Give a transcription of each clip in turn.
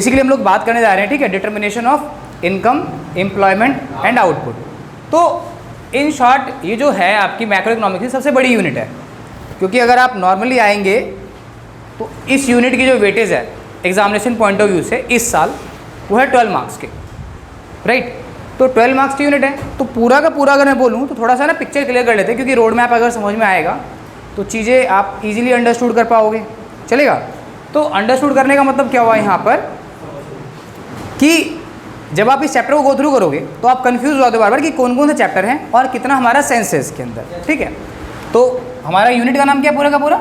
Basically हम लोग बात करने जा रहे हैं, ठीक है, determination of income, employment and output. तो इन शॉर्ट ये जो है आपकी मैक्रो इकोनॉमिक्स की सबसे बड़ी यूनिट है, क्योंकि अगर आप नॉर्मली आएंगे तो इस यूनिट की जो वेटेज है एग्जामिनेशन पॉइंट ऑफ व्यू से इस साल वो है 12 मार्क्स के, राइट। तो 12 मार्क्स की यूनिट है, तो पूरा का पूरा अगर मैं बोलूँ तो थोड़ा सा ना पिक्चर क्लियर कर लेते हैं, क्योंकि रोड मैप अगर समझ में आएगा तो चीज़ें आप इजीली अंडरस्टूड कर पाओगे, चलेगा। तो अंडरस्टूड करने का मतलब क्या हुआ यहाँ पर कि जब आप इस चैप्टर को गो थ्रू करोगे तो आप कंफ्यूज होते हो बार बार कि कौन कौन से चैप्टर हैं और कितना हमारा सेंस है इसके अंदर, ठीक है। तो हमारा यूनिट का नाम क्या है पूरा का पूरा?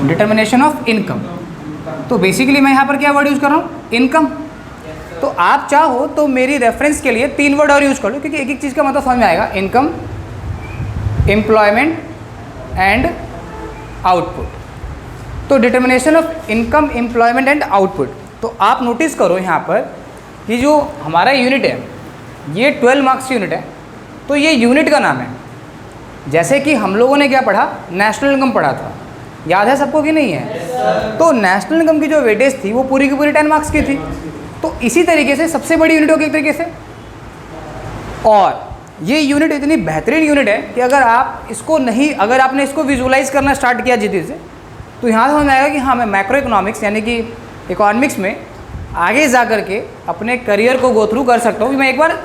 Determination of income. तो बेसिकली मैं यहाँ पर क्या वर्ड यूज़ कर रहा हूँ? इनकम। तो आप चाहो तो मेरी रेफरेंस के लिए 3 वर्ड और यूज़ कर लो, क्योंकि एक एक चीज़ का मतलब समझ में आएगा। Income, employment and output. तो determination of income, employment and output. तो आप नोटिस करो यहाँ पर कि जो हमारा यूनिट है ये 12 मार्क्स की यूनिट है, तो ये यूनिट का नाम है। जैसे कि हम लोगों ने क्या पढ़ा? नेशनल इनकम पढ़ा था, याद है सबको कि नहीं है? तो नेशनल इनकम की जो वेटेज थी वो पूरी की पूरी 10 मार्क्स की थी। तो इसी तरीके से सबसे बड़ी यूनिट होगी एक तरीके से। और ये यूनिट इतनी बेहतरीन यूनिट है कि अगर आप इसको नहीं, अगर आपने इसको विजुलाइज करना स्टार्ट किया जिद्दी से, तो यहाँ समझ में आएगा कि हाँ, मैं मैक्रो इकोनॉमिक्स यानी कि इकोनॉमिक्स में आगे जा कर के अपने करियर को गो थ्रू कर सकता हूँ, कि मैं एक बार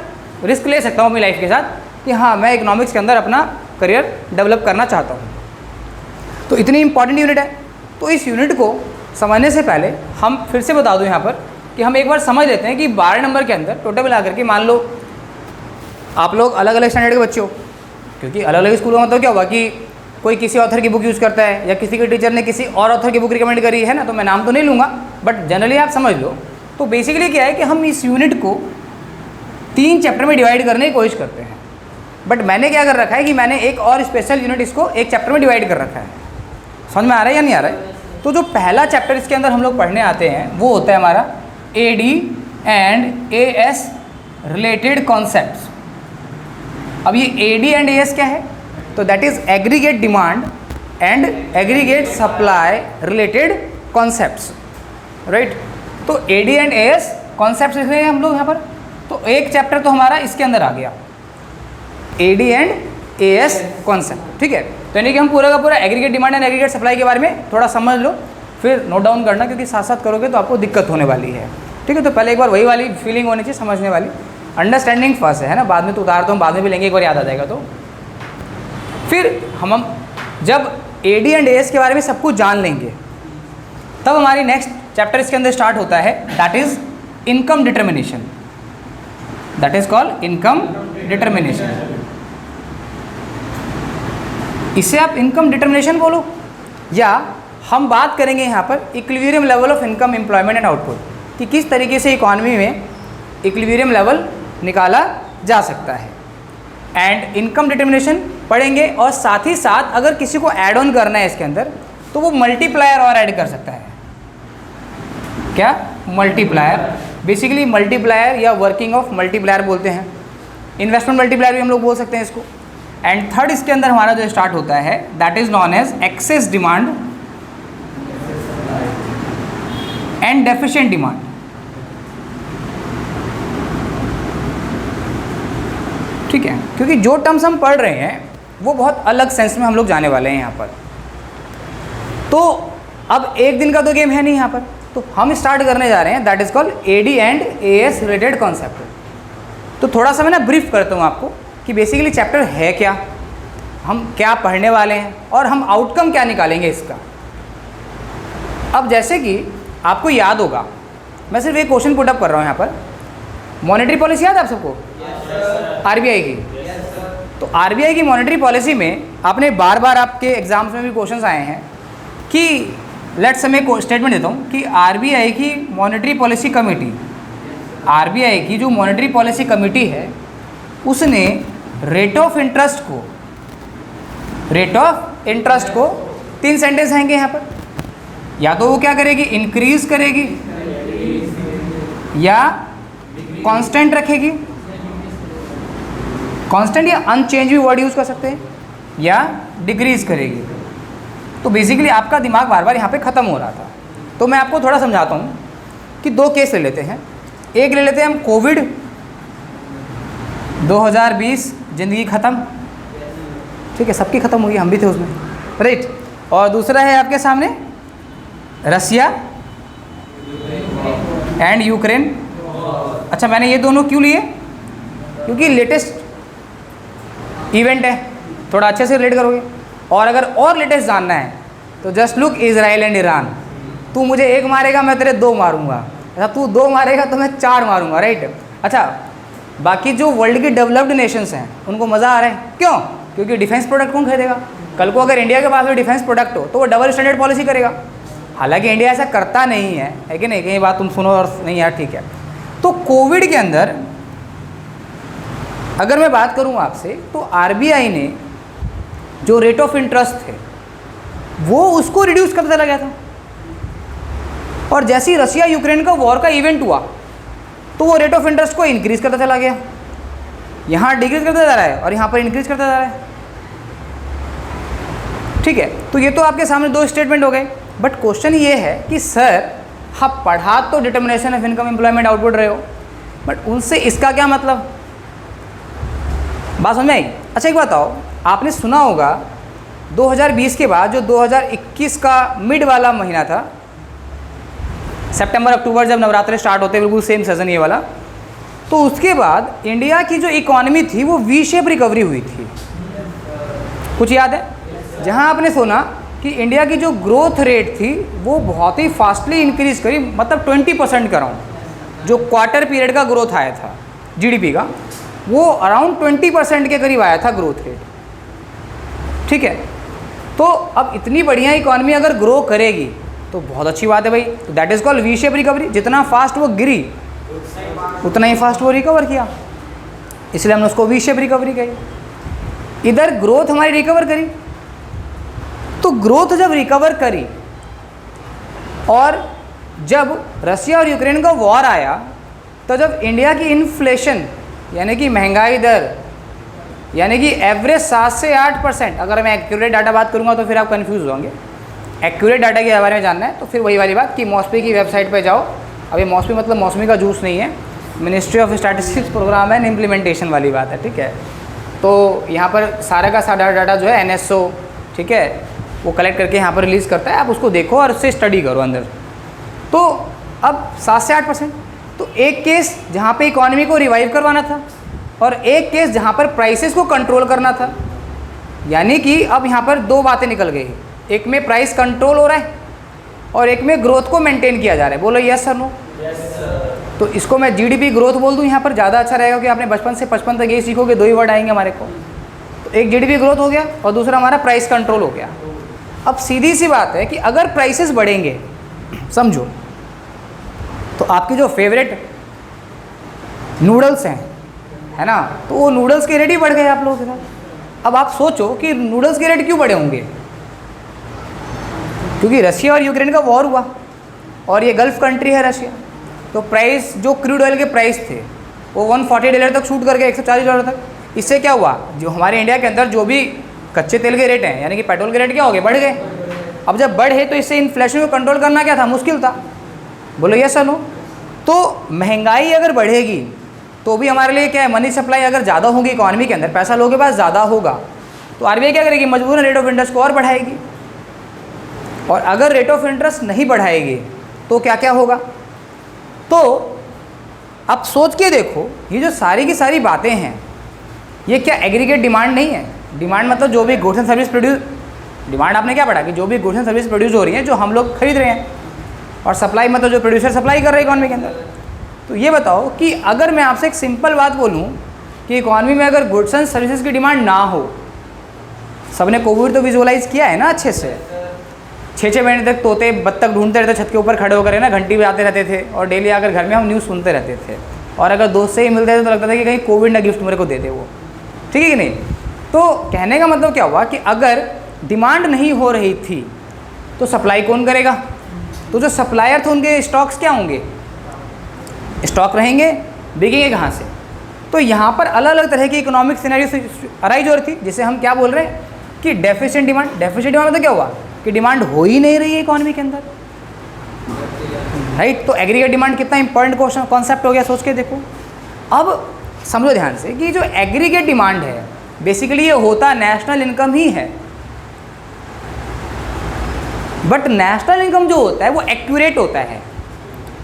रिस्क ले सकता हूँ अपनी लाइफ के साथ कि हाँ, मैं इकोनॉमिक्स के अंदर अपना करियर डेवलप करना चाहता हूँ। तो इतनी इंपॉर्टेंट यूनिट है। तो इस यूनिट को समझने से पहले हम फिर से बता दूँ यहाँ पर कि हम एक बार समझ लेते हैं कि 12 नंबर के अंदर टोटल मिला करके, मान लो आप लोग अलग अलग स्टैंडर्ड के बच्चे हो, क्योंकि अलग अलग स्कूलों में मतलब क्या हुआ कि कोई किसी ऑथर की बुक यूज़ करता है या किसी के टीचर ने किसी और ऑथर की बुक रिकमेंड करी है ना, तो मैं नाम तो नहीं लूँगा, बट जनरली आप समझ लो। तो बेसिकली क्या है कि हम इस यूनिट को 3 चैप्टर में डिवाइड करने की कोशिश करते हैं। बट मैंने क्या कर रखा है कि मैंने एक और स्पेशल यूनिट इसको एक चैप्टर में डिवाइड कर रखा है। समझ में आ रहा है या नहीं आ रहा है? तो जो पहला चैप्टर इसके अंदर हम लोग पढ़ने आते हैं वो होता है हमारा AD and AS related concepts. अब ये AD एंड AS क्या है? तो that is aggregate demand and aggregate supply related concepts, right. तो AD एंड AS कॉन्सेप्ट्स लिख रहे हैं हम लोग यहाँ पर। तो एक चैप्टर तो हमारा इसके अंदर आ गया, AD एंड AS कॉन्सेप्ट, ठीक है। तो यानी कि हम पूरा का पूरा aggregate demand and aggregate supply के बारे में थोड़ा समझ लो, फिर नोट डाउन करना, क्योंकि साथ साथ करोगे तो आपको दिक्कत होने वाली है, ठीक है। तो पहले एक बार वही वाली फीलिंग होनी चाहिए, समझने वाली, अंडरस्टैंडिंग फर्स्ट है ना, बाद में तो उतारता हूँ, बाद में भी लेंगे, एक बार याद आ जाएगा। तो फिर हम जब AD एंड AS के बारे में सब कुछ जान लेंगे, तब हमारी नेक्स्ट चैप्टर इसके अंदर स्टार्ट होता है, that is income determination. That is called income determination. इसे आप इनकम डिटर्मिनेशन बोलो, या हम बात करेंगे यहाँ पर equilibrium level of income, employment and output, कि किस तरीके से इकोनॉमी में इक्विलिब्रियम लेवल निकाला जा सकता है। एंड इनकम डिटर्मिनेशन पढ़ेंगे, और साथ ही साथ अगर किसी को ऐड ऑन करना है इसके अंदर तो वो मल्टीप्लायर और ऐड कर सकता है। क्या? मल्टीप्लायर। बेसिकली मल्टीप्लायर या वर्किंग ऑफ मल्टीप्लायर बोलते हैं, इन्वेस्टमेंट मल्टीप्लायर भी हम लोग बोल सकते हैं इसको। एंड थर्ड इसके अंदर हमारा जो स्टार्ट होता है that is known as excess demand and deficient demand. ठीक है, क्योंकि जो टर्म्स हम पढ़ रहे हैं वो बहुत अलग सेंस में हम लोग जाने वाले हैं यहाँ पर। तो अब एक दिन का तो गेम है नहीं यहाँ पर, तो हम स्टार्ट करने जा रहे हैं that is called AD and AS related concept. तो थोड़ा सा मैं ना ब्रीफ करता हूँ आपको कि बेसिकली चैप्टर है क्या, हम क्या पढ़ने वाले हैं और हम आउटकम क्या निकालेंगे इसका। अब जैसे कि आपको याद होगा, मैं सिर्फ एक क्वेश्चन पुट अप कर रहा हूँ यहाँ पर, मॉनेटरी पॉलिसी याद है आप सबको? RBI की। तो RBI की मॉनेटरी पॉलिसी में आपने बार बार आपके एग्जाम्स में भी क्वेश्चंस आए हैं कि लेट्स मैं स्टेटमेंट देता हूँ कि RBI की मॉनेटरी पॉलिसी कमेटी, RBI की जो मॉनेटरी पॉलिसी कमेटी है उसने रेट ऑफ इंटरेस्ट को 3 सेंटेंस आएंगे यहाँ पर, या तो वो क्या करेगी, इंक्रीज करेगी, या कांस्टेंट रखेगी, कांस्टेंट या अनचेंज भी वर्ड यूज़ कर सकते हैं, या डिक्रीज करेगी। तो बेसिकली आपका दिमाग बार बार यहाँ पे ख़त्म हो रहा था। तो मैं आपको थोड़ा समझाता हूँ कि दो केस ले लेते हैं। एक ले लेते हैं हम कोविड 2020, ज़िंदगी ख़त्म, ठीक है, सबकी ख़त्म हुई, हम भी थे उसमें, राइट। और दूसरा है आपके सामने रसिया एंड यूक्रेन। अच्छा, मैंने ये दोनों क्यों लिए? क्योंकि लेटेस्ट इवेंट है, थोड़ा अच्छे से रिलेट करोगे। और अगर और लेटेस्ट जानना है तो just look Israel and Iran. तू मुझे एक मारेगा, मैं तेरे दो मारूंगा। अच्छा, तू दो मारेगा तो मैं चार मारूंगा, राइट। अच्छा, बाकी जो वर्ल्ड की डेवलप्ड नेशंस हैं उनको मज़ा आ रहा है, क्यों? क्योंकि डिफेंस प्रोडक्ट कौन खरीदेगा? कल को अगर इंडिया के पास में डिफेंस प्रोडक्ट हो तो वो डबल स्टैंडर्ड पॉलिसी करेगा। हालांकि इंडिया ऐसा करता नहीं है कि नहीं? कहीं बात तुम सुनो और नहीं यार, ठीक है। तो कोविड के अंदर अगर मैं बात करूं आपसे, तो आरबीआई ने जो रेट ऑफ इंटरेस्ट थे वो उसको रिड्यूस करता चला गया था। और जैसे ही रसिया यूक्रेन का वॉर का इवेंट हुआ तो वो रेट ऑफ इंटरेस्ट को इंक्रीज करता चला गया। यहाँ डिक्रीज करता जा रहा है और यहाँ पर इंक्रीज करता जा रहा है, ठीक है। तो ये तो आपके सामने दो स्टेटमेंट हो गए। बट क्वेश्चन ये है कि सर, हाँ पढ़ा तो determination of income employment output रहे हो, बट उनसे इसका क्या मतलब? बात समझ में आई? अच्छा, एक बताओ, आपने सुना होगा 2020 के बाद जो 2021 का मिड वाला महीना था, सितंबर अक्टूबर, जब नवरात्रे स्टार्ट होते, बिल्कुल सेम सीजन ये वाला, तो उसके बाद इंडिया की जो इकॉनमी थी वो वी शेप रिकवरी हुई थी। कुछ याद है? जहां आपने सुना कि इंडिया की जो ग्रोथ रेट थी वो बहुत ही फास्टली इंक्रीज करी, मतलब 20% का अराउंड जो क्वार्टर पीरियड का ग्रोथ आया था जीडीपी का, वो अराउंड 20% के करीब आया था ग्रोथ रेट, ठीक है। तो अब इतनी बढ़िया इकॉनमी अगर ग्रो करेगी तो बहुत अच्छी बात है भाई। तो that is called V shape recovery. जितना फास्ट वो गिरी उतना ही फास्ट वो रिकवर किया, इसलिए हमने उसको वी शेप रिकवरी कही। इधर ग्रोथ हमारी रिकवर करी, तो ग्रोथ जब रिकवर करी और जब रसिया और यूक्रेन का वॉर आया, तो जब इंडिया की इन्फ्लेशन यानी कि महंगाई दर यानी कि एवरेज 7 से 8%, अगर मैं एक्यूरेट डाटा बात करूंगा तो फिर आप कंफ्यूज होंगे। एक्यूरेट डाटा के बारे में जानना है तो फिर वही वाली बात कि मॉस्पी की वेबसाइट पे जाओ। अब ये मॉस्पी मतलब मौसमी का जूस नहीं है, ministry of statistics programme and implementation वाली बात है, ठीक है। तो यहाँ पर सारा का सारा डाटा जो है NSO, ठीक है, वो कलेक्ट करके यहाँ पर रिलीज़ करता है। आप उसको देखो और उससे स्टडी करो अंदर। तो अब 7 से 8%, तो एक केस जहाँ पे इकॉनमी को रिवाइव करवाना था और एक केस जहाँ पर प्राइसेस को कंट्रोल करना था। यानी कि अब यहाँ पर दो बातें निकल गई, एक में प्राइस कंट्रोल हो रहा है और एक में ग्रोथ को मेंटेन किया जा रहा है। बोलो यस सर नो? तो इसको मैं जीडीपी ग्रोथ बोल दूँ यहाँ पर, ज़्यादा अच्छा रहेगा, क्योंकि आपने बचपन से 55 तक यही सीखोगे, दो ही वर्ड आएंगे हमारे को। तो एक जीडीपी ग्रोथ हो गया और दूसरा हमारा प्राइस कंट्रोल हो गया। अब सीधी सी बात है कि अगर प्राइसेस बढ़ेंगे, समझो, तो आपकी जो फेवरेट नूडल्स हैं, है ना, तो वो नूडल्स के रेट ही बढ़ गए आप लोगों के साथ। अब आप सोचो कि नूडल्स के रेट क्यों बढ़े होंगे? क्योंकि रशिया और यूक्रेन का वॉर हुआ और ये गल्फ कंट्री है रशिया। तो प्राइस, जो क्रूड ऑयल के प्राइस थे वो $140 तक शूट कर गए, $140 तक। इससे क्या हुआ, जो हमारे इंडिया के अंदर जो भी कच्चे तेल के रेट हैं यानी कि पेट्रोल के रेट क्या हो गए, बढ़ गए। अब जब बढ़े तो इससे इन्फ्लेशन को कंट्रोल करना क्या था, मुश्किल था। बोलो यस सर नो? तो महंगाई अगर बढ़ेगी तो भी हमारे लिए क्या है, मनी सप्लाई अगर ज़्यादा होगी इकॉनमी के अंदर, पैसा लोगों के पास ज़्यादा होगा, तो आरबीआई क्या करेगी, मजबूरन रेट ऑफ इंटरेस्ट को और बढ़ाएगी। और अगर रेट ऑफ इंटरेस्ट नहीं बढ़ाएगी तो क्या क्या होगा? तो आप सोच के देखो, ये जो सारी की सारी बातें हैं, ये क्या एग्रीगेट डिमांड नहीं है? डिमांड मतलब जो भी goods and service produce, demand आपने क्या पढ़ा कि जो भी गुड्स एंड सर्विस प्रोड्यूस हो रही हैं, जो हम लोग खरीद रहे हैं, और सप्लाई मतलब जो प्रोड्यूसर सप्लाई कर रहे हैं इकॉनमी के अंदर। तो ये बताओ कि अगर मैं आपसे एक सिंपल बात बोलूँ कि इकॉनमी में अगर गुड्स एंड सर्विसेज की डिमांड ना हो, सबने कोविड तो विजुअलाइज किया है ना अच्छे से, 6-6 महीने तक तोते बत्तख ढूंढते रहते, छत के ऊपर खड़े होकर, है ना, घंटी बजाते रहते थे और डेली आकर घर में हम न्यूज़ सुनते रहते थे। और अगर दोस्त से ही मिलते थे तो लगता था कि कहीं कोविड ना गिफ्ट मेरे को दे दे वो, ठीक है कि नहीं? तो कहने का मतलब क्या हुआ कि अगर डिमांड नहीं हो रही थी तो सप्लाई कौन करेगा? तो जो सप्लायर थे उनके स्टॉक्स क्या होंगे, स्टॉक रहेंगे, बिकेंगे कहाँ से? तो यहाँ पर अलग अलग तरह की इकोनॉमिक सिनेरियो अराइज हो रही थी, जिसे हम क्या बोल रहे हैं कि डेफिशिएंट डिमांड। डेफिशिएंट डिमांड मतलब क्या हुआ कि डिमांड हो ही नहीं रही है इकोनॉमी के अंदर, राइट। तो एग्रीगेट डिमांड कितना इंपॉर्टेंट कॉन्सेप्ट हो गया, सोच के देखो। अब समझो ध्यान से कि जो एग्रीगेट डिमांड है बेसिकली ये होता नेशनल इनकम ही है, बट नेशनल इनकम जो होता है वो एक्यूरेट होता है।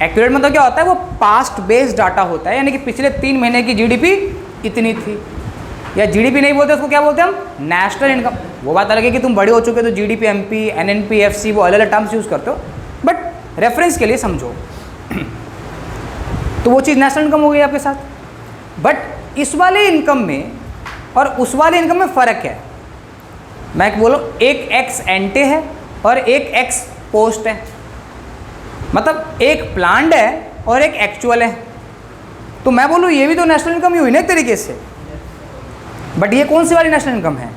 एक्यूरेट मतलब क्या होता है, वो पास्ट बेस्ड डाटा होता है, यानी कि पिछले 3 महीने की जीडीपी इतनी थी, या जीडीपी नहीं बोलते उसको क्या बोलते हैं हम, नेशनल इनकम। वो बात अलग है कि तुम बड़े हो चुके हो तो जीडीपी, एमपी, एनएनपी, एफसी, वो अलग अलग टर्म्स यूज़ करते हो, बट रेफरेंस के लिए समझो। तो वो चीज़ नेशनल इनकम हो गई आपके साथ। बट इस वाले इनकम में और उस वाले इनकम में फ़र्क है। मैं बोलो एक एक्स एंटे है और एक एक्स पोस्ट है, मतलब एक प्लान्ड है और एक एक्चुअल है। तो मैं बोलूँ ये भी तो नेशनल इनकम ही हुई ना एक तरीके से, बट ये कौन सी वाली नेशनल इनकम है,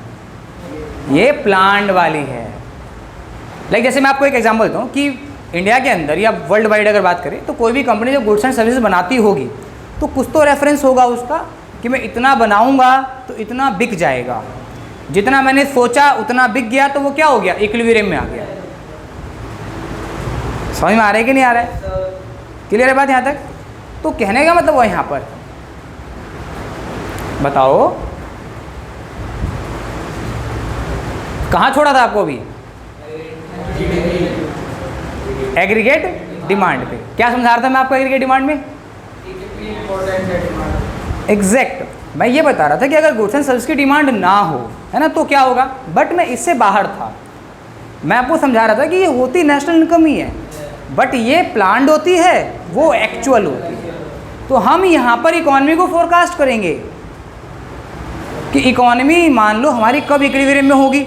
ये प्लान्ड वाली है। लाइक जैसे मैं आपको एक एग्जांपल देता हूँ कि इंडिया के अंदर या वर्ल्ड वाइड अगर बात करें तो कोई भी कंपनी जब गुड्स एंड सर्विसेज बनाती होगी तो कुछ तो रेफरेंस होगा उसका कि मैं इतना बनाऊंगा तो इतना बिक जाएगा, जितना मैंने सोचा उतना बिक गया तो वो क्या हो गया, इक्विलिब्रियम में आ गया। समझ में आ रहा है कि नहीं आ रहा है, क्लियर है बात यहाँ तक। तो कहने का मतलब वो यहाँ पर बताओ कहाँ छोड़ा था आपको अभी, एग्रीगेट डिमांड पे। क्या समझा रहा था मैं आपको एग्रीगेट डिमांड में, एग्जैक्ट मैं ये बता रहा था कि अगर गुड्स एंड सर्विस की डिमांड ना हो, है ना, तो क्या होगा। बट मैं इससे बाहर था, मैं आपको समझा रहा था कि ये होती नेशनल इनकम ही है, बट ये प्लान्ड होती है, वो एक्चुअल होती है। तो हम यहाँ पर इकोनॉमी को फोरकास्ट करेंगे कि इकोनॉमी मान लो हमारी कब इक्विलिब्रियम में होगी,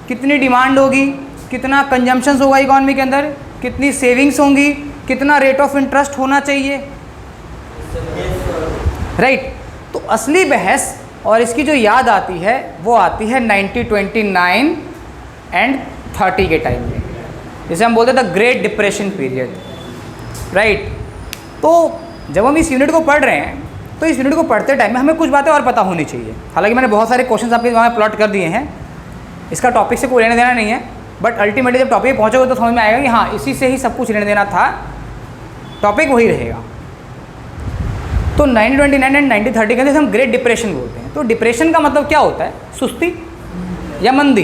कितनी डिमांड होगी, कितना कंजम्पशंस होगा इकोनॉमी के अंदर, कितनी सेविंग्स होंगी, कितना रेट ऑफ इंटरेस्ट होना चाहिए, राइट। तो असली बहस और इसकी जो याद आती है वो आती है 1929 एंड 30 के टाइम में, जिसे हम बोलते थे ग्रेट डिप्रेशन पीरियड, राइट। तो जब हम इस यूनिट को पढ़ रहे हैं तो इस यूनिट को पढ़ते टाइम में हमें कुछ बातें और पता होनी चाहिए। हालांकि मैंने बहुत सारे क्वेश्चंस आपके वहाँ प्लॉट कर दिए हैं, इसका टॉपिक से कोई लेना देना नहीं है, बट अल्टीमेटली जब टॉपिक पहुँचोगे तो समझ में आएगा कि हाँ इसी से ही सब कुछ लेना देना था, टॉपिक वही रहेगा। तो 1929 एंड 1930 के अंदर हम ग्रेट डिप्रेशन बोलते हैं। तो डिप्रेशन का मतलब क्या होता है, सुस्ती या मंदी,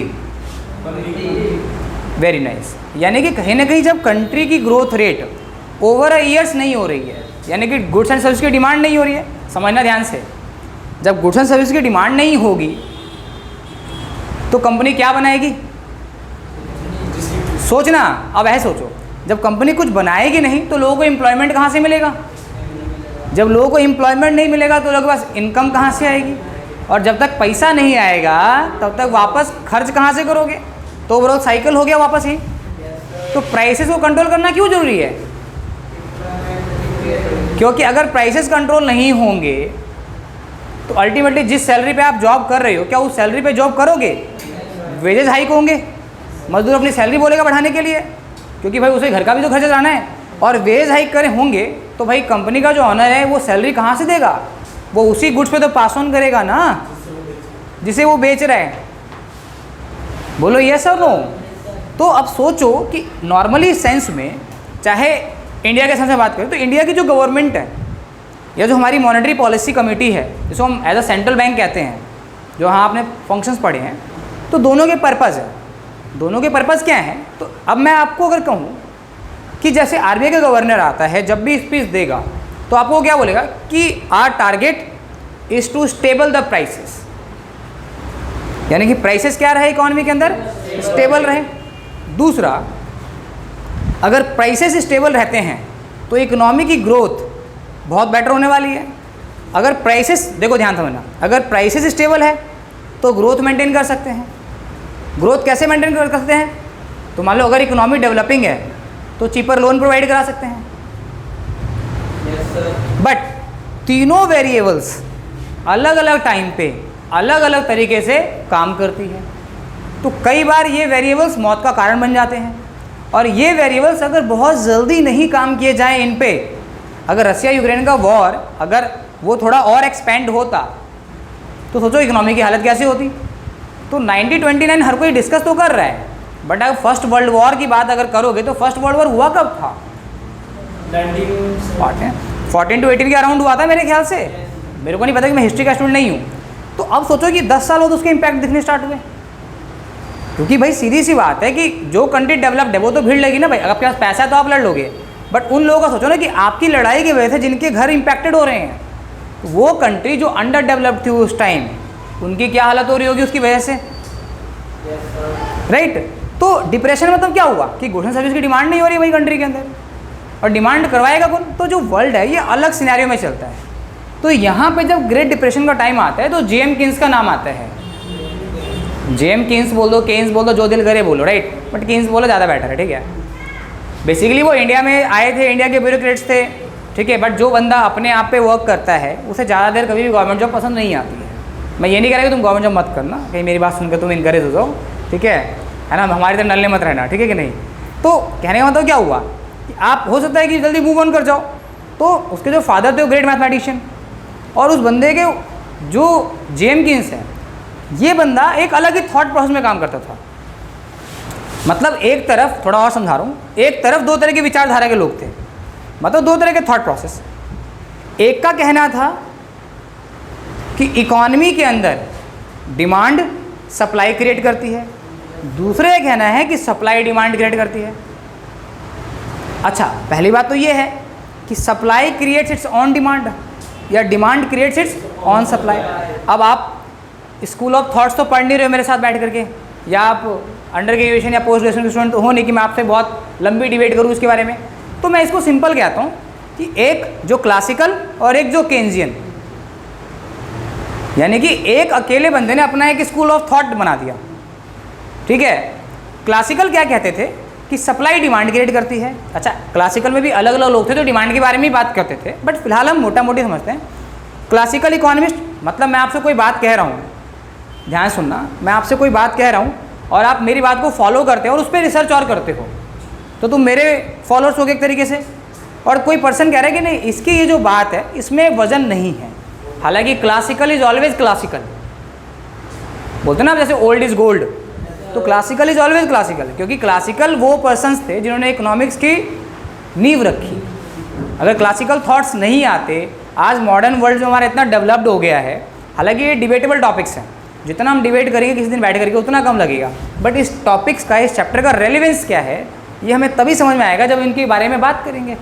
वेरी नाइस। यानी कि कहीं ना कहीं जब कंट्री की growth rate over a years नहीं हो रही है, यानी कि गुड्स एंड सर्विस की डिमांड नहीं हो रही है, समझना ध्यान से। जब गुड्स एंड सर्विस की डिमांड नहीं होगी तो कंपनी क्या बनाएगी, सोचना। अब ऐसे सोचो, जब कंपनी कुछ बनाएगी नहीं तो लोगों को एम्प्लॉयमेंट कहाँ से मिलेगा, जब लोगों को एम्प्लॉयमेंट नहीं मिलेगा तो लोगों के पास इनकम कहाँ से आएगी, और जब तक पैसा नहीं आएगा तब तक वापस खर्च कहाँ से करोगे, तो ओवरऑल साइकिल हो गया वापस ही। तो प्राइसेस को कंट्रोल करना क्यों जरूरी है, क्योंकि अगर प्राइसेस कंट्रोल नहीं होंगे तो अल्टीमेटली जिस सैलरी पे आप जॉब कर रहे हो, क्या उस सैलरी पे जॉब करोगे, वेजेस हाइक होंगे, मजदूर अपनी सैलरी बोलेगा बढ़ाने के लिए, क्योंकि भाई उसे घर का भी तो खर्चा जाना है, और वेज हाइक करे होंगे तो भाई कंपनी का जो ऑनर है वो सैलरी कहाँ से देगा, वो उसी गुड्स पे तो पास ऑन करेगा ना जिसे वो बेच रहा है। बोलो यस और नो। तो अब सोचो कि नॉर्मली सेंस में, चाहे इंडिया के सेंस में बात करें तो इंडिया की जो गवर्नमेंट है या जो हमारी मॉनेटरी पॉलिसी कमेटी है, जिसको हम एज अ सेंट्रल बैंक कहते हैं, जो हाँ आपने फंक्शंस पढ़े हैं, तो दोनों के पर्पज़ है। दोनों के पर्पज़ क्या हैं, तो अब मैं आपको अगर कहूँ कि जैसे आरबीआई का गवर्नर आता है, जब भी स्पीच देगा तो आपको क्या बोलेगा कि our target is to stable the prices, यानी कि प्राइसेस क्या रहे इकोनॉमी के अंदर, स्टेबल रहे। दूसरा, अगर प्राइसेस स्टेबल रहते हैं तो इकोनॉमी की ग्रोथ बहुत बेटर होने वाली है। अगर प्राइसेस, देखो ध्यान समझना, अगर प्राइसेस स्टेबल है तो ग्रोथ मेंटेन कर सकते हैं। ग्रोथ कैसे मेंटेन कर सकते हैं, तो मान लो अगर इकोनॉमी डेवलपिंग है तो चीपर लोन प्रोवाइड करा सकते हैं। बट तीनों वेरिएबल्स अलग अलग टाइम पे अलग अलग तरीके से काम करती है, तो कई बार ये वेरिएबल्स मौत का कारण बन जाते हैं। और ये वेरिएबल्स अगर बहुत जल्दी नहीं काम किए जाएं इन पे, अगर रसिया यूक्रेन का वॉर अगर वो थोड़ा और एक्सपेंड होता तो सोचो इकोनॉमी की हालत कैसी होती। तो 1929 हर कोई डिस्कस तो कर रहा है बट अगर फर्स्ट वर्ल्ड वॉर की बात अगर करोगे तो फर्स्ट वर्ल्ड वॉर हुआ कब था? 14 to 18 के अराउंड हुआ था मेरे ख्याल से। मेरे को नहीं पता कि मैं हिस्ट्री का स्टूडेंट नहीं हूँ। तो अब सोचो कि 10 साल हो तो उसके इम्पैक्ट दिखने स्टार्ट हुए। क्योंकि भाई सीधी सी बात है कि जो कंट्री डेवलप्ड है वो तो भीड़ लगी ना भाई। अगर आपके पास पैसा है तो आप लड़ लोगे, बट उन लोगों का सोचो ना कि आपकी लड़ाई की वजह से जिनके घर इम्पैक्टेड हो रहे हैं, वो कंट्री जो अंडर डेवलप्ड थी उस टाइम, उनकी क्या हालत हो रही होगी उसकी वजह से, राइट। तो डिप्रेशन मतलब क्या हुआ कि गुड्स एंड सर्विस की डिमांड नहीं हो रही है वही कंट्री के अंदर, और डिमांड करवाएगा कौन? तो जो वर्ल्ड है ये अलग सिनेरियो में चलता है। तो यहाँ पे जब ग्रेट डिप्रेशन का टाइम आता है तो जेएम किन्स का नाम आता है। जेएम किन्स बोल दो, केन्स बोल दो, जो दिल करे बोलो, राइट, बट किन्स बोलो ज़्यादा बेटर है, ठीक है। बेसिकली वो इंडिया में आए थे, इंडिया के ब्यूरोक्रेट्स थे, ठीक है। बट जो बंदा अपने आप पे वर्क करता है उसे ज़्यादा देर कभी भी गवर्नमेंट जॉब पसंद नहीं आती है। मैं ये नहीं कह रहा कि तुम गवर्नमेंट जॉब मत करना, कहीं मेरी बात सुनकर तुम इनकरेज हो जाओ, ठीक है ना, हमारी तरह नल्ले मत रहना, ठीक है कि नहीं। तो कहने का मतलब क्या हुआ कि आप हो सकता है कि जल्दी मूव ऑन कर जाओ। तो उसके जो फादर थे वो ग्रेट मैथमेटिशियन, और उस बंदे के जो जेएम किन्स है ये बंदा एक अलग ही थॉट प्रोसेस में काम करता था। मतलब एक तरफ, थोड़ा और समझा रहा हूँ, एक तरफ दो तरह की विचारधारा के लोग थे, मतलब दो तरह के थॉट प्रोसेस। एक का कहना था कि इकॉनमी के अंदर डिमांड सप्लाई क्रिएट करती है, दूसरे का कहना है कि सप्लाई डिमांड क्रिएट करती है। अच्छा, पहली बात तो ये है कि supply creates its own demand या demand creates its own supply. अब आप स्कूल ऑफ थॉट्स तो पढ़ नहीं रहे हो मेरे साथ बैठ करके, या आप अंडर ग्रेजुएशन या पोस्ट ग्रेजुएशन के स्टूडेंट हो नहीं कि मैं आपसे बहुत लंबी डिबेट करूँ इसके बारे में। तो मैं इसको सिंपल कहता हूँ कि एक जो क्लासिकल और एक जो केन्जियन, यानी कि एक अकेले बंदे ने अपना एक स्कूल ऑफ थॉट बना दिया, ठीक है। क्लासिकल क्या कहते थे कि सप्लाई डिमांड क्रिएट करती है। अच्छा, क्लासिकल में भी अलग अलग लोग थे जो डिमांड के बारे में ही बात करते थे, बट फिलहाल हम मोटा मोटी समझते हैं। क्लासिकल इकोनॉमिस्ट मतलब मैं आपसे कोई बात कह रहा हूँ, ध्यान सुनना, मैं आपसे कोई बात कह रहा हूँ और आप मेरी बात को फॉलो करते हो और उस पर रिसर्च और करते हो, तो तुम मेरे फॉलोअर्स हो गए एक तरीके से। और कोई पर्सन कह रहा है कि नहीं, इसकी ये जो बात है इसमें वजन नहीं है। हालांकि क्लासिकल इज ऑलवेज क्लासिकल, बोलते ना आप जैसे ओल्ड इज गोल्ड, तो क्लासिकल इज ऑलवेज क्लासिकल, क्योंकि क्लासिकल वो पर्सन्स थे जिन्होंने इकोनॉमिक्स की नींव रखी। अगर क्लासिकल थॉट्स नहीं आते, आज मॉडर्न वर्ल्ड जो हमारा इतना डेवलप्ड हो गया है, हालांकि ये डिबेटेबल टॉपिक्स हैं, जितना हम डिबेट करेंगे किसी दिन बैठ करके उतना कम लगेगा, बट इस टॉपिक्स का, इस चैप्टर का रेलिवेंस क्या है ये हमें तभी समझ में आएगा जब इनके बारे में बात करेंगे।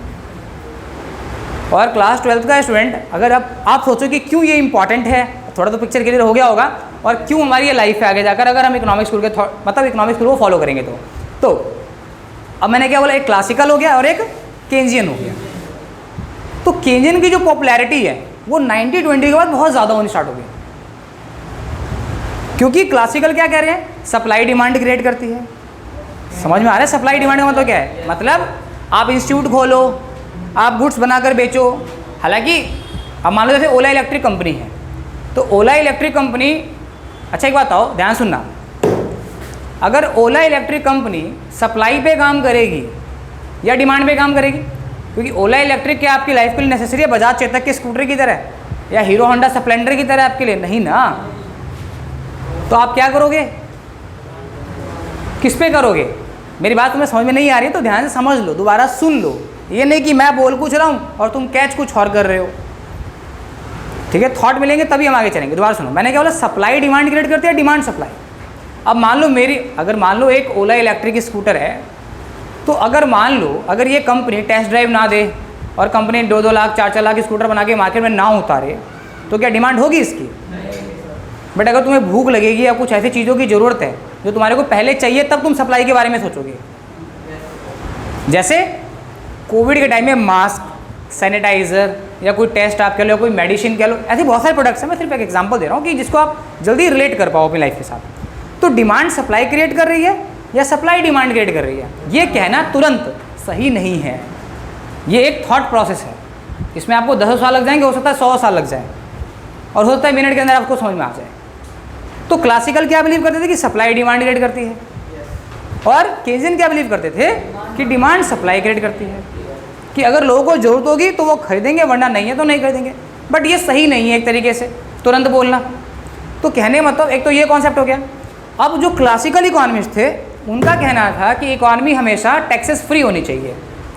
और क्लास 12th का स्टूडेंट अगर आप सोचो कि क्यों ये इंपॉर्टेंट है, थोड़ा तो पिक्चर क्लियर हो गया होगा, और क्यों हमारी ये लाइफ है आगे जाकर अगर हम इकोनॉमिक स्कूल के मतलब इकोनॉमिक स्कूल को फॉलो करेंगे तो अब मैंने क्या बोला, एक क्लासिकल हो गया और एक केन्जियन हो गया। तो केन्जियन की जो पॉपुलैरिटी है वो 1920 के बाद बहुत ज़्यादा होनी स्टार्ट हो गई, क्योंकि क्लासिकल क्या कह रहे हैं, सप्लाई डिमांड क्रिएट करती है। समझ में आ रहा है सप्लाई डिमांड का मतलब क्या है? मतलब आप इंस्टीट्यूट खोलो, आप गुड्स बनाकर बेचो। हालांकि अब मान लो जैसे ओला इलेक्ट्रिक कंपनी है, तो ओला इलेक्ट्रिक कंपनी, अच्छा एक बात आओ ध्यान सुनना, अगर ओला इलेक्ट्रिक कंपनी सप्लाई पे काम करेगी या डिमांड पे काम करेगी, क्योंकि ओला इलेक्ट्रिक क्या आपकी लाइफ के लिए नेसेसरी है बजाज चेतक के स्कूटर की तरह या हीरो होंडा स्प्लेंडर की तरह आपके लिए नहीं ना। तो आप क्या करोगे, किस पे करोगे? मेरी बात तुम्हें समझ में नहीं आ रही है तो ध्यान से समझ लो, दोबारा सुन लो। ये नहीं कि मैं बोल कुछ रहा हूँ और तुम कैच कुछ और कर रहे हो, ठीक है। थॉट मिलेंगे तभी हम आगे चलेंगे। दोबारा सुनो, मैंने क्या बोला, सप्लाई डिमांड क्रिएट करती है, डिमांड सप्लाई। अब मान लो अगर मान लो एक ओला इलेक्ट्रिक स्कूटर है, तो अगर मान लो अगर ये कंपनी टेस्ट ड्राइव ना दे और कंपनी 2-2 लाख 4-4 लाख स्कूटर बना के मार्केट में ना उतारे, तो क्या डिमांड होगी इसकी? बट अगर तुम्हें भूख लगेगी या कुछ ऐसी चीज़ों की ज़रूरत है जो तुम्हारे को पहले चाहिए, तब तुम सप्लाई के बारे में सोचोगे। जैसे कोविड के टाइम में मास्क, सैनिटाइज़र या कोई टेस्ट आप कह लो, कोई मेडिसिन कह लो, ऐसे बहुत सारे प्रोडक्ट्स हैं। मैं सिर्फ एक एग्जांपल दे रहा हूँ कि जिसको आप जल्दी रिलेट कर पाओ अपनी लाइफ के साथ। तो डिमांड सप्लाई क्रिएट कर रही है या सप्लाई डिमांड क्रिएट कर रही है, ये कहना तुरंत सही नहीं है। ये एक थॉट प्रोसेस है, इसमें आपको 10 साल लग जाएंगे, हो सकता है 100 साल लग जाए, और हो सकता है मिनट के अंदर आपको समझ में आ जाए। तो क्लासिकल क्या बिलीव करते थे कि सप्लाई डिमांड क्रिएट करती है, और केन्जियन क्या बिलीव करते थे कि डिमांड सप्लाई क्रिएट करती है, कि अगर लोगों को जरूरत होगी तो वो खरीदेंगे, वरना नहीं है तो नहीं खरीदेंगे। बट ये सही नहीं है एक तरीके से तुरंत बोलना। तो कहने मतलब एक तो ये कॉन्सेप्ट हो गया। अब जो क्लासिकल इकोनॉमिस्ट थे उनका कहना था कि इकॉनमी हमेशा टैक्सेस फ्री होनी चाहिए,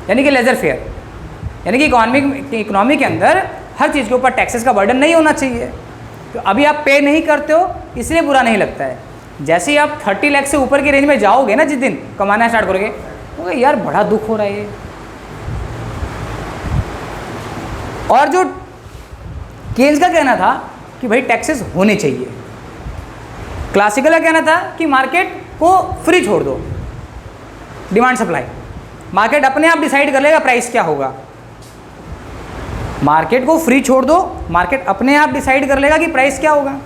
यानी कि लेजर फेयर, यानी कि इकोनॉमी के अंदर हर चीज़ के ऊपर टैक्सेस का बर्डन नहीं होना चाहिए। तो अभी आप पे नहीं करते हो इसलिए बुरा नहीं लगता है, जैसे ही आप 30 लाख से ऊपर की रेंज में जाओगे ना, जिस दिन कमाना स्टार्ट करोगे तो यार बड़ा दुख हो रहा है ये। और जो केन्स का कहना था कि भाई टैक्सेस होने चाहिए, क्लासिकल का कहना था कि मार्केट को फ्री छोड़ दो, डिमांड सप्लाई, मार्केट अपने आप डिसाइड कर लेगा प्राइस क्या होगा। मार्केट को फ्री छोड़ दो, मार्केट अपने आप डिसाइड कर लेगा कि प्राइस क्या होगा।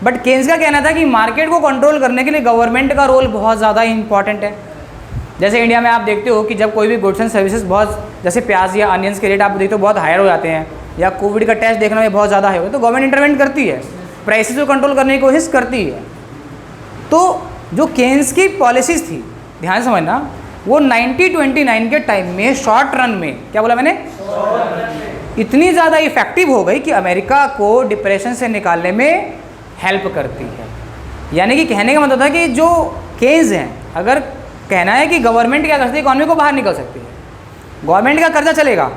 बट केन्स का कहना था कि मार्केट को कंट्रोल करने के लिए गवर्नमेंट का रोल बहुत ज़्यादा इंपॉर्टेंट है। जैसे इंडिया में आप देखते हो कि जब कोई भी गुड्स एंड सर्विसेज बहुत, जैसे प्याज या अनियंस के रेट आप देखते हो बहुत हायर हो जाते हैं, या कोविड का टेस्ट देखने में बहुत ज़्यादा हाई हो, तो गवर्नमेंट इंटरवेंट करती है, प्राइसेस को कंट्रोल करने की कोशिश करती है। तो जो केन्स की पॉलिसीज़ थी, ध्यान से समझना, वो 1929 के टाइम में शॉर्ट रन में, क्या बोला मैंने, इतनी ज़्यादा इफेक्टिव हो गई कि अमेरिका को डिप्रेशन से निकालने में हेल्प करती है। यानी कि कहने का मतलब था कि जो केन्स हैं, अगर कहना है कि गवर्नमेंट क्या कर सकती है, इकॉनमी को बाहर निकल सकती है, गवर्नमेंट का कर्जा चलेगा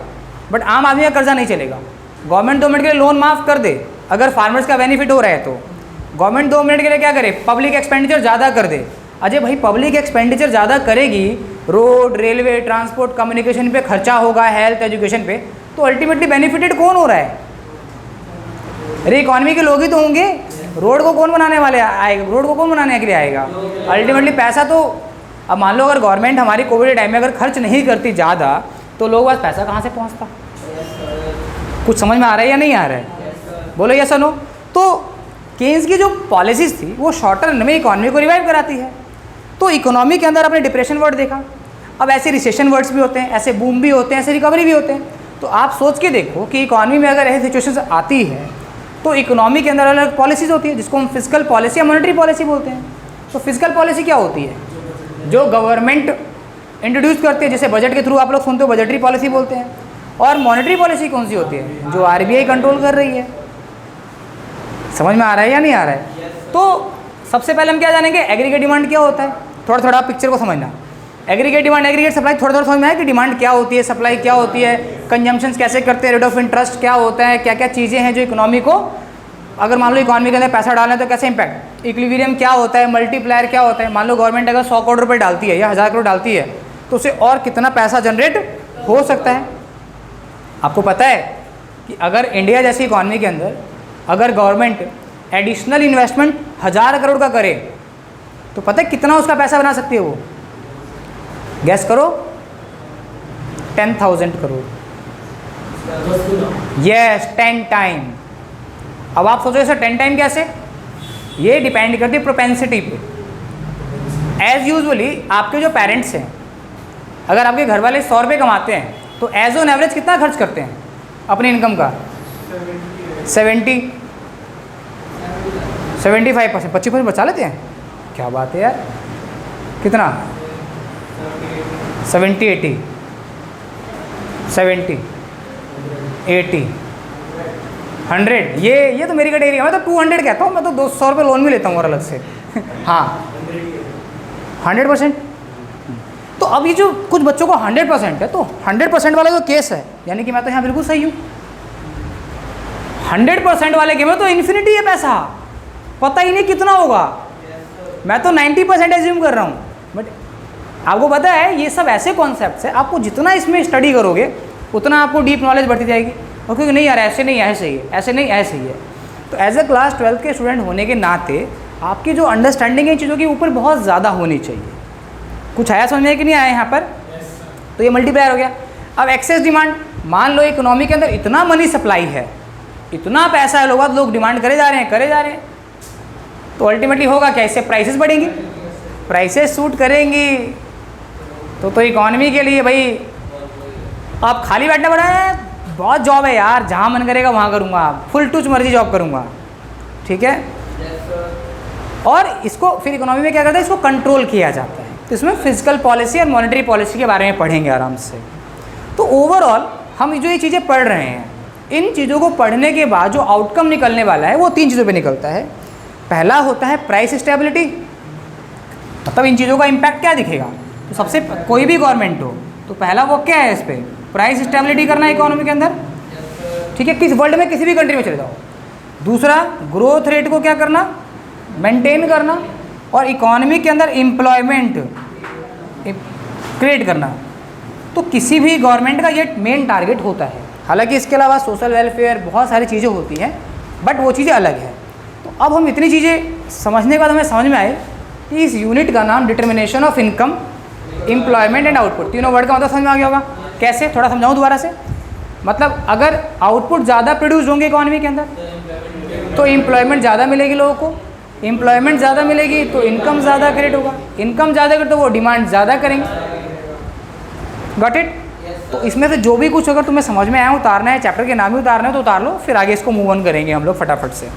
बट आम आदमी का कर्जा नहीं चलेगा। गवर्नमेंट 2 मिनट के लिए लोन माफ़ कर दे, अगर फार्मर्स का बेनिफिट हो रहा है तो गवर्नमेंट 2 मिनट के लिए क्या करे, पब्लिक एक्सपेंडिचर ज़्यादा कर दे। अजय भाई पब्लिक एक्सपेंडिचर ज़्यादा करेगी, रोड, रेलवे, ट्रांसपोर्ट, कम्युनिकेशन पे खर्चा होगा, हेल्थ, एजुकेशन पे, तो अल्टीमेटली बेनिफिटेड कौन हो रहा है? अरे इकॉनमी के लोग ही तो होंगे। रोड को कौन बनाने वाले आएगा, रोड को कौन बनाने के लिए आएगा? अल्टीमेटली पैसा तो, अब मान लो अगर गवर्नमेंट हमारी कोविड टाइम में अगर खर्च नहीं करती ज़्यादा, तो लोगों के पास पैसा कहाँ से पहुँचता? कुछ समझ में आ रहा है या नहीं आ रहा है? बोलो यस और नो। तो केन्स की जो पॉलिसीज़ थी वो शॉर्ट टर्म में इकॉनमी को रिवाइव कराती है। तो इकोनॉमी के अंदर आपने डिप्रेशन वर्ड देखा, अब ऐसे रिसेशन वर्ड्स भी होते हैं, ऐसे बूम भी होते हैं, ऐसे रिकवरी भी होते हैं। तो आप सोच के देखो कि इकॉनमी में अगर ऐसी सिचुएशन आती है तो इकोनॉमी के अंदर अलग पॉलिसीज़ होती है, जिसको हम फिजिकल पॉलिसी या मॉनेटरी पॉलिसी बोलते हैं। तो फिजिकल पॉलिसी क्या होती है? जो गवर्नमेंट इंट्रोड्यूस करती है, जैसे बजट के थ्रू आप लोग सुनते हो, बजटरी पॉलिसी बोलते हैं। और मॉनेटरी पॉलिसी कौन सी होती है? जो आरबीआई कंट्रोल कर रही है। समझ में आ रहा है या नहीं आ रहा है? तो सबसे पहले हम क्या जानेंगे, एग्रीगेट डिमांड क्या होता है। थोड़ा थोड़ा पिक्चर को समझना। एग्रीगेट डिमांड, एग्रीगेट सप्लाई, थोड़ा थोड़ा समझ में आया कि डिमांड क्या होती है, सप्लाई क्या होती है, कंजम्पशंस कैसे करते हैं, रेट ऑफ इंटरेस्ट क्या होता है, क्या क्या चीज़ें हैं जो इकोनॉमी को, अगर मान लो इकोनॉमी के अंदर पैसा डालना है तो कैसे इम्पैक्ट, इक्विलिब्रियम क्या होता है, मल्टीप्लायर क्या होता है। मान लो गवर्नमेंट अगर 100 करोड़ रुपये डालती है या 1000 करोड़ डालती है तो उससे और कितना पैसा जनरेट हो सकता है। आपको पता है कि अगर इंडिया जैसी इकॉनमी के अंदर अगर गवर्नमेंट एडिशनल इन्वेस्टमेंट 1000 करोड़ का करे तो पता है कितना उसका पैसा बना सकती है वो? गैस करो, 10,000 करोड़। Yes, 10 time. अब आप सोचो सर 10 टाइम कैसे? ये डिपेंड करती है प्रोपेंसिटी पे। एज यूजुअली आपके जो पेरेंट्स हैं, अगर आपके घर वाले 100 रुपये कमाते हैं तो एज ऑन एवरेज कितना खर्च करते हैं अपनी इनकम का? 75%, 25% बचा लेते हैं। क्या बात है यार, कितना? 70, 80, 70, 80, 100। ये तो मेरी कैटेगरी है, मैं तो 200 कहता हूँ, मैं तो 200 रुपये लोन भी लेता हूँ और अलग से। हाँ, 100%। तो अब ये जो कुछ बच्चों को 100% है, तो 100% वाला जो केस है, यानी कि मैं तो यहाँ बिल्कुल सही हूँ। 100% वाले के में तो इन्फिनिटी है पैसा, पता ही नहीं कितना होगा। मैं तो 90% एज्यूम कर रहा हूँ, बट आपको पता है ये सब ऐसे कॉन्सेप्ट्स है, आपको जितना इसमें स्टडी करोगे उतना आपको डीप नॉलेज बढ़ती जाएगी। और क्योंकि नहीं यार ऐसे नहीं, ऐसे ही है, ऐसे नहीं, ऐसे ही है। तो एज ए क्लास 12th के स्टूडेंट होने के नाते आपकी जो अंडरस्टैंडिंग है चीज़ों की ऊपर बहुत ज़्यादा होनी चाहिए। कुछ आया समझ में कि नहीं आया यहाँ पर? तो ये मल्टीप्लायर हो गया। अब एक्सेस डिमांड, मान लो इकोनॉमी के अंदर इतना मनी सप्लाई है, इतना पैसा है, लोग डिमांड करे जा रहे हैं, तो अल्टीमेटली होगा क्या? इससे प्राइसेस बढ़ेंगी, प्राइसेस सूट करेंगी। तो इकोनॉमी के लिए भाई आप खाली बैठना पड़ा है, बहुत जॉब है यार, जहाँ मन करेगा वहाँ करूँगा, फुल टूच मर्जी जॉब करूँगा, ठीक है। और इसको फिर इकोनॉमी में क्या करते हैं, इसको कंट्रोल किया जाता है। तो इसमें फिजिकल पॉलिसी और मॉनेटरी पॉलिसी के बारे में पढ़ेंगे आराम से। तो ओवरऑल हम जो ये चीज़ें पढ़ रहे हैं, इन चीज़ों को पढ़ने के बाद जो आउटकम निकलने वाला है वो 3 चीज़ों पे निकलता है। पहला होता है प्राइस स्टेबिलिटी। मतलब इन चीज़ों का इम्पैक्ट क्या दिखेगा। तो सबसे कोई भी गवर्नमेंट हो तो पहला वो क्या है इस पर, प्राइस स्टेबिलिटी करना इकोनॉमी के अंदर, ठीक है, किस वर्ल्ड में किसी भी कंट्री में चले जाओ। दूसरा ग्रोथ रेट को क्या करना, मेंटेन करना, और इकोनॉमी के अंदर एम्प्लॉयमेंट क्रिएट करना। तो किसी भी गवर्नमेंट का ये मेन टारगेट होता है। हालांकि इसके अलावा सोशल वेलफेयर बहुत सारी चीज़ें होती हैं, बट वो चीज़ें अलग है। तो अब हम इतनी चीज़ें समझने के बाद हमें समझ में आए कि इस यूनिट का नाम determination of income, employment and output, तीनों वर्ड का मतलब समझ में आ गया होगा। कैसे, थोड़ा समझाऊँ दोबारा से। मतलब अगर आउटपुट ज़्यादा प्रोड्यूस होंगे इकोनॉमी के अंदर तो एम्प्लॉयमेंट ज़्यादा मिलेगी लोगों को, एम्प्लॉयमेंट ज़्यादा मिलेगी तो इनकम ज़्यादा क्रिएट होगा, इनकम ज़्यादा करे तो वो डिमांड ज़्यादा करेंगे। Got it. तो इसमें से जो भी कुछ अगर तुम्हें समझ में आया उतारना है, चैप्टर के नाम ही उतारना है तो उतार लो, फिर आगे इसको मूव ऑन करेंगे हम लोग फटाफट से।